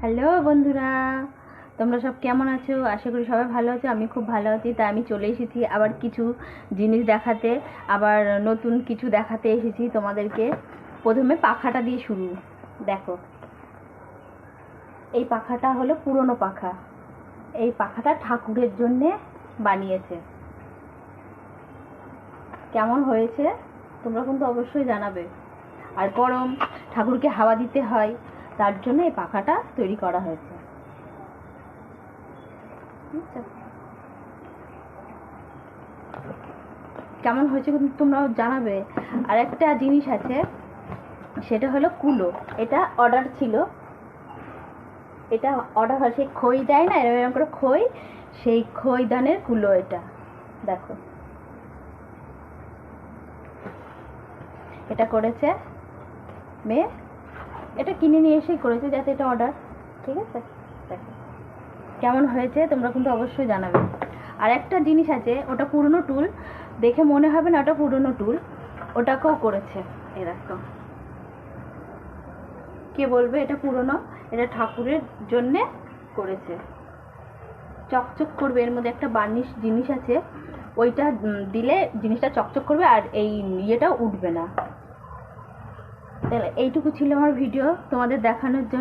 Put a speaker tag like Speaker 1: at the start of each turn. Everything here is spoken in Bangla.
Speaker 1: হ্যালো বন্ধুরা, তোমরা সব কেমন আছো? আশা করি সবাই ভালো আছো। আমি খুব ভালো আছি। তাই আমি চলে এসেছি আবার কিছু জিনিস দেখাতে, আবার নতুন কিছু দেখাতে এসেছি তোমাদেরকে। প্রথমে পাখাটা দিয়ে শুরু। দেখো, এই পাখাটা হলো পুরনো পাখা। এই পাখাটা ঠাকুরের জন্যে বানিয়েছে। কেমন হয়েছে তোমরা কিন্তু অবশ্যই জানাবে। আর গরম ঠাকুরকে হাওয়া দিতে হয়, তার জন্য এই পাখাটা তৈরি করা হয়েছে। কেমন হয়েছে কিন্তু তোমরাও জানাবে। আর একটা জিনিস আছে, সেটা হলো কুলো। এটা অর্ডার ছিল, এটা অর্ডার হয়। সেই খই দেয় না, এরকম করে খই, সেই খই দানের কুলো এটা। দেখো, এটা করেছে মেয়ে, এটা কিনে নিয়ে এসেই করেছে, যাতে এটা অর্ডার। ঠিক আছে, দেখো কেমন হয়েছে তোমরা কিন্তু অবশ্যই জানাবে। আর একটা জিনিস আছে, ওটা পুরনো টুল, দেখে মনে হবে না ওটা পুরনো টুল, ওটাকেও করেছে। এই দেখো, কে বলবে এটা পুরনো? এটা ঠাকুরের জন্যে করেছে। চকচক করবে, এর মধ্যে একটা বার্নিশ জিনিস আছে, ওইটা দিলে জিনিসটা চকচক করবে আর এই ইয়েটাও উঠবে না। তাহলে এইটুকু ছিল আমার ভিডিও তোমাদের দেখানোর জন্য।